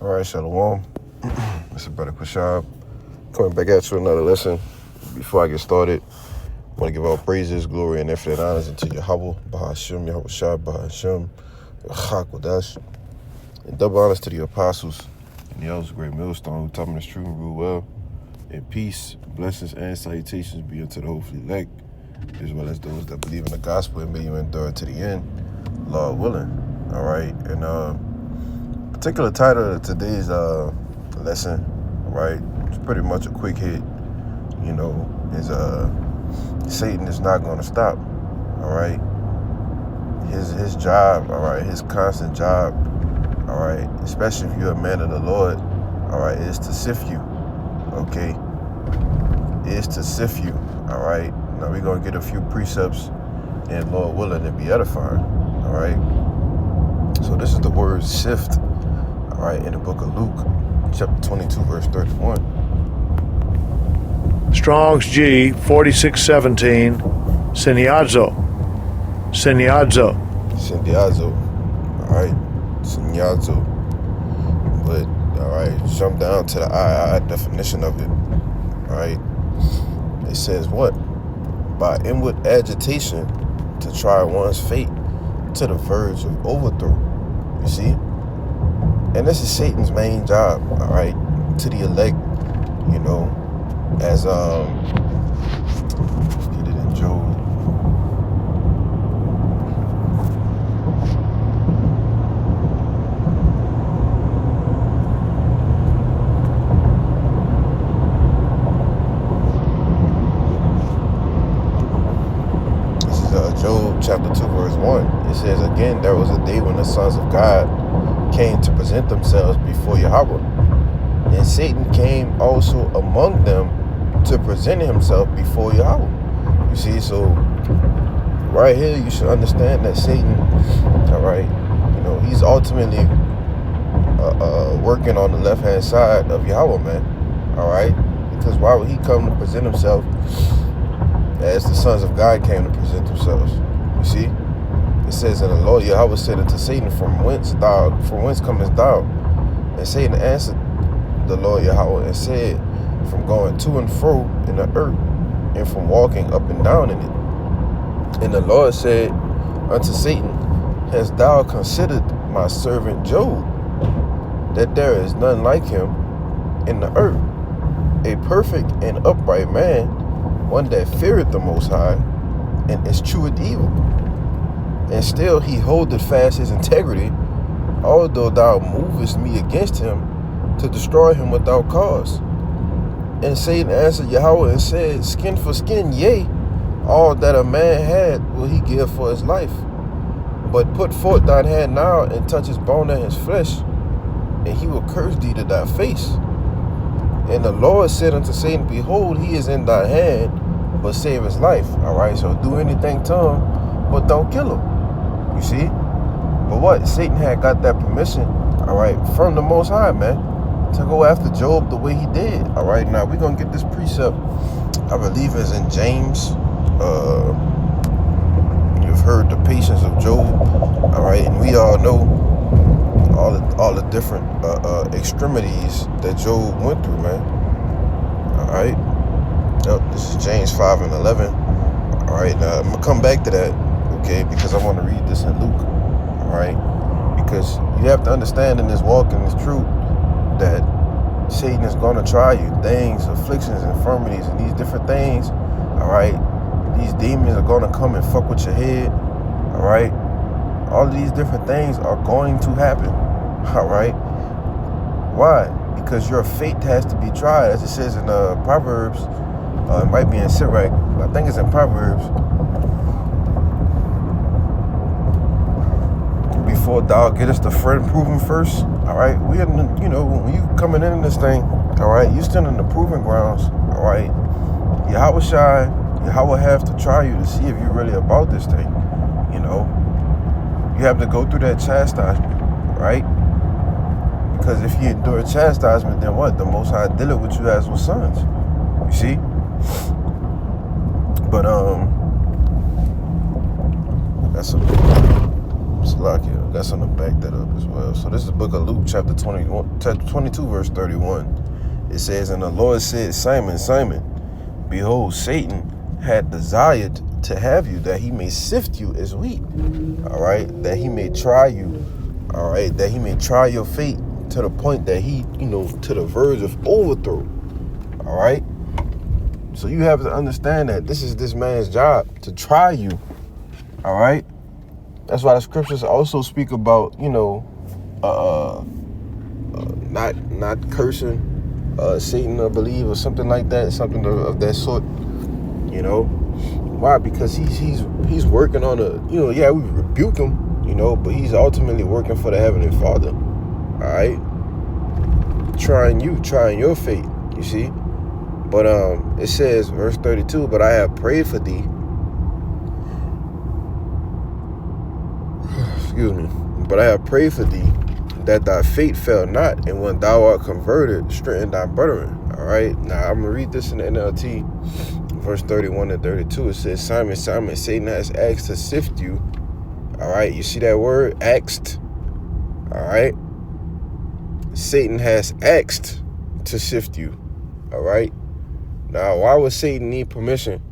All right, Shalom. It's your brother Quashab. Coming back at you another lesson. Before I get started, I want to give all praises, glory, and infinite honors unto Yahweh, Bahashim, Yahweh Shah, Bahashim, Chak Wadash, and double honors to the apostles and the elders of Great Millstone who taught me this truth and rule well. And peace, blessings, and salutations be unto the hopefully elect, as well as those that believe in the gospel and may you endure to the end, Lord willing. All right, and particular title of today's lesson, right? It's pretty much a quick hit, is Satan is not going to stop. All right, his job, all right, his constant job, all right, especially if you're a man of the Lord, all right, is to sift you. Okay, is to sift you. All right, now we're gonna get a few precepts, and Lord willing, to be edifying. All right, so this is the word sift. All right, in the book of Luke, chapter 22, verse 31. Strong's G 4617, Syndiazo. All right, Syndiazo. But all right, jump down to the I definition of it. All right, it says what? By inward agitation to try one's fate to the verge of overthrow. You see? And this is Satan's main job, all right, to the elect, as let's get it in Job. This is Job chapter 2, verse 1. It says, again, there was a day when the sons of God came to present themselves before Yahweh. And Satan came also among them to present himself before Yahweh. You see, so right here you should understand that Satan, all right, he's ultimately working on the left-hand side of Yahweh, man. All right? Because why would he come to present himself as the sons of God came to present themselves? You see? It says, and the Lord Yahweh said unto Satan, from whence comest thou? And Satan answered the Lord Yahweh and said, from going to and fro in the earth, and from walking up and down in it. And the Lord said unto Satan, hast thou considered my servant Job, that there is none like him in the earth, a perfect and upright man, one that feareth the Most High, and escheweth evil. And still he holdeth fast his integrity, although thou movest me against him to destroy him without cause. And Satan answered Yahweh and said, skin for skin, yea, all that a man had will he give for his life. But put forth thine hand now and touch his bone and his flesh, and he will curse thee to thy face. And the Lord said unto Satan, behold, he is in thy hand, but save his life. All right, so do anything to him, but don't kill him. You see? But what? Satan had got that permission, all right, from the Most High, man, to go after Job the way he did. All right, now we're going to get this precept, I believe is in James. You've heard the patience of Job, all right, and we all know all the different extremities that Job went through, man. All right. Yep, this is James 5 and 11. All right, now I'm going to come back to that, okay, because I want to read this in Luke, all right? Because you have to understand in this walk in this truth that Satan is going to try you. Things, afflictions, infirmities, and these different things, all right? These demons are going to come and fuck with your head, all right? All of these different things are going to happen, all right? Why? Because your faith has to be tried, as it says in Proverbs. It might be in Sirach, but I think it's in Proverbs. Before thou gettest the friend proven first, all right? We are, when you coming in this thing, all right, you still in the proving grounds, all right? Yahweh have to try you to see if you're really about this thing, You have to go through that chastisement, right? Because if you endure chastisement, then what? The Most High deal it with you as with sons. You see? But that's a Salakia, got something to back that up as well. So this is the book of Luke, chapter 22, verse 31. It says, and the Lord said, Simon, Simon, behold, Satan had desired to have you, that he may sift you as wheat. All right, that he may try you. All right, that he may try your faith to the point that he, to the verge of overthrow. All right. So you have to understand that this is this man's job, to try you. All right. That's why the scriptures also speak about, not cursing Satan, I believe, or something like that, something of that sort. Why? Because he's working on we rebuke him, but he's ultimately working for the Heavenly Father. All right, trying your faith. You see, but it says, verse 32. But I have prayed for thee. Excuse me. But I have prayed for thee, that thy faith fail not, and when thou art converted, strengthen thy brethren. All right. Now I'm gonna read this in the NLT, verse 31 and 32. It says, Simon, Simon, Satan has asked to sift you. All right. You see that word, asked. All right. Satan has asked to sift you. All right. Now, why would Satan need permission?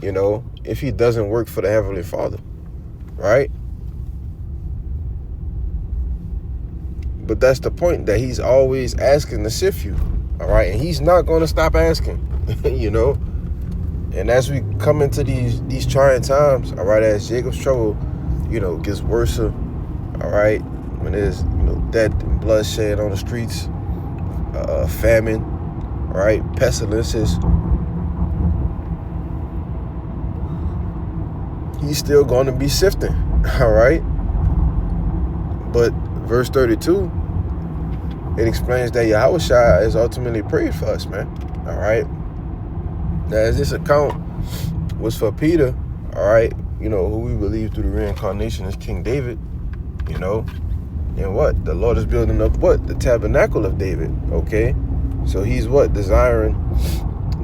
If he doesn't work for the Heavenly Father, right? But that's the point, that he's always asking to sift you, all right? And he's not going to stop asking, And as we come into these trying times, all right, as Jacob's trouble, gets worse, all right, when there's, death and bloodshed on the streets, famine, all right, pestilences, he's still going to be sifting, all right? But verse 32, it explains that Yahushua is ultimately prayed for us, man. All right. Now, as this account was for Peter, all right, who we believe through the reincarnation is King David, and what? The Lord is building up what? The tabernacle of David, okay? So he's what? Desiring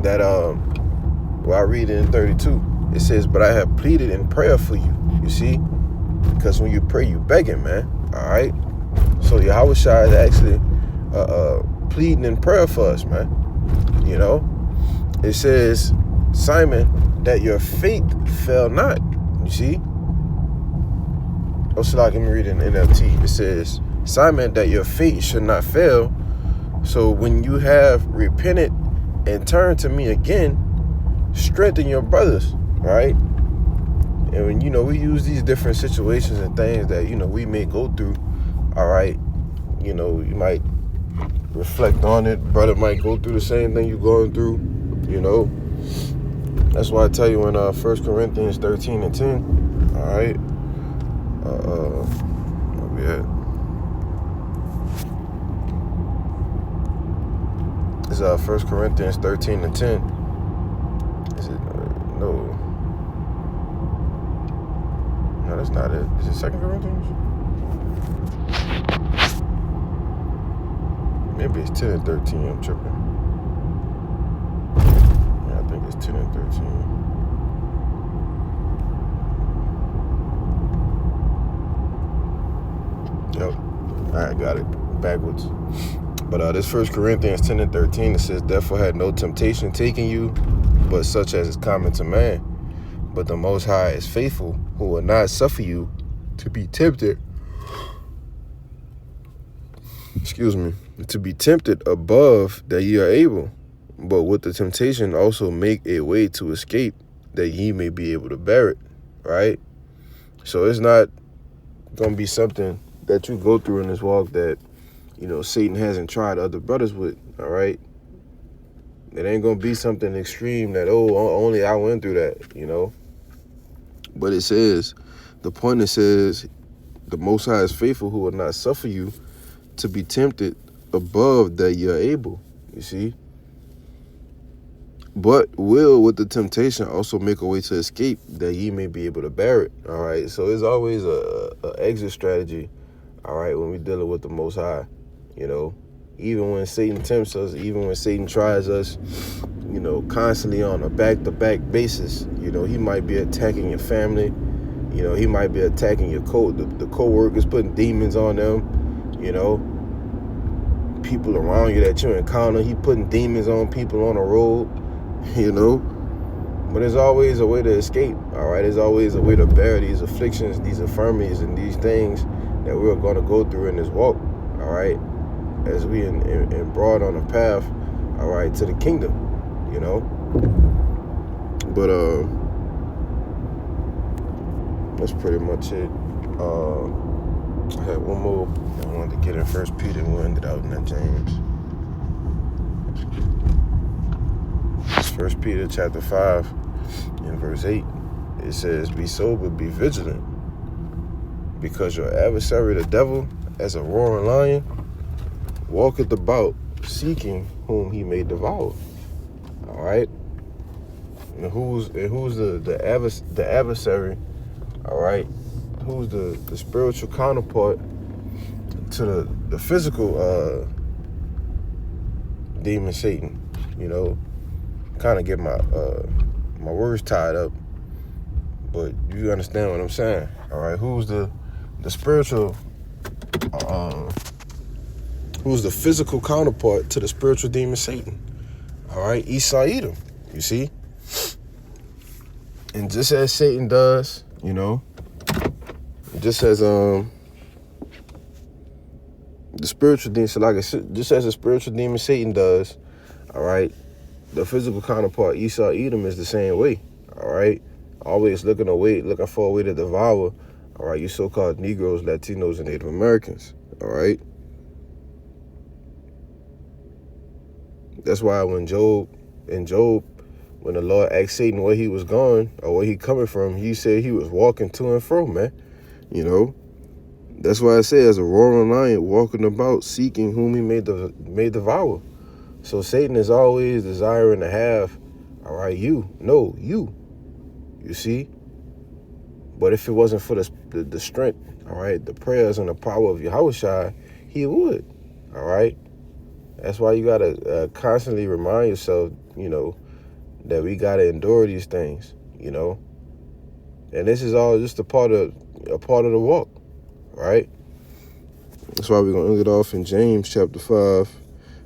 that, I read it in 32. It says, but I have pleaded in prayer for you, you see? Because when you pray, you begging, man, all right? So Yahushua is actually pleading in prayer for us, man. It says, Simon, that your faith fail not. You see? So let me read it in NLT. It says, Simon, that your faith should not fail. So when you have repented and turned to me again, strengthen your brothers, right? And when, we use these different situations and things that, we may go through, all right, you might reflect on it. Brother might go through the same thing you're going through, That's why I tell you in 1 Corinthians 13 and 10, all right, where we at? It's 1 Corinthians 13 and 10. Is it? No, that's not it. Is it 2 Corinthians? Maybe it's 10 and 13. I'm tripping. Yeah, I think it's 10 and 13. Yep. I got it backwards. But this 1 Corinthians 10 and 13, it says, therefore had no temptation taken you, but such as is common to man. But the Most High is faithful, who will not suffer you to be tempted. To be tempted above that ye are able, but with the temptation also make a way to escape, that ye may be able to bear it, right? So it's not going to be something that you go through in this walk that, Satan hasn't tried other brothers with, all right? It ain't going to be something extreme that, only I went through that, But it says, the point it says, the Most High is faithful, who will not suffer you to be tempted above that you're able, you see? But will with the temptation also make a way to escape, that ye may be able to bear it, all right? So it's always a exit strategy, all right, when we're dealing with the Most High, Even when Satan tempts us, even when Satan tries us, constantly on a back-to-back basis, he might be attacking your family, You know, he might be attacking your the co-workers, putting demons on them. You know, people around you that you encounter, he putting demons on people on the road. You know, but there's always a way to escape. All right, there's always a way to bear these afflictions, these infirmities, and these things that we're going to go through in this walk. All right, as we broad on a path. All right, to the kingdom. You know, but that's pretty much it. I had one more I wanted to get in 1 Peter. We'll end it out in that James. It's 1 Peter chapter 5 in verse 8. It says, "Be sober, be vigilant, because your adversary the devil, as a roaring lion, walketh about, seeking whom he may devour." All right? And who's the adversary? All right, who's the spiritual counterpart to the physical demon Satan? You know, kind of get my words tied up, but you understand what I'm saying. All right, who's the spiritual? Who's the physical counterpart to the spiritual demon Satan? All right, Esau Edom. You see, and just as Satan does. You know, just as the spiritual demon, so like just as the spiritual demon Satan does, all right, the physical counterpart Esau Edom is the same way. All right, always looking for a way to devour. All right, you so-called Negroes, Latinos, and Native Americans. All right, that's why when Job, when the Lord asked Satan where he was going or where he coming from, he said he was walking to and fro, man. You know, that's why I say as a roaring lion walking about, seeking whom he may devour. So Satan is always desiring to have, all right, you see. But if it wasn't for the strength, all right, the prayers and the power of Yahushua, he would, all right. That's why you gotta constantly remind yourself, you know, that we gotta endure these things, you know, and this is all just a part of the walk, right? That's why we're gonna end it off in James chapter 5,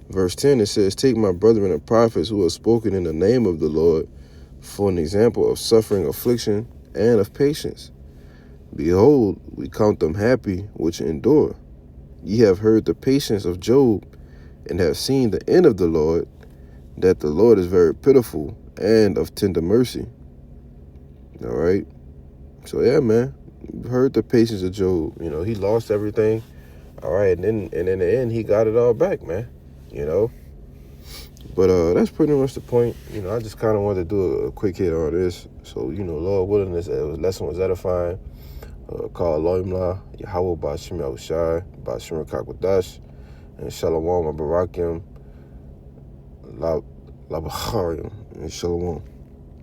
verse 10. It says, "Take my brethren and prophets who have spoken in the name of the Lord for an example of suffering, affliction, and of patience. Behold, we count them happy which endure. Ye have heard the patience of Job, and have seen the end of the Lord, that the Lord is very pitiful and of tender mercy." All right. So yeah, man, you heard the patience of Job. You know, he lost everything. All right, and in the end, he got it all back, man. You know. But that's pretty much the point. You know, I just kind of wanted to do a quick hit on this. So, you know, Lord willing, this lesson was edifying. Called Loimla, Yahweh Ba'Shem Yahushai, Ba'Shem Kakwadash, and Shalom Abarakim, La Bacharim, and Shalom.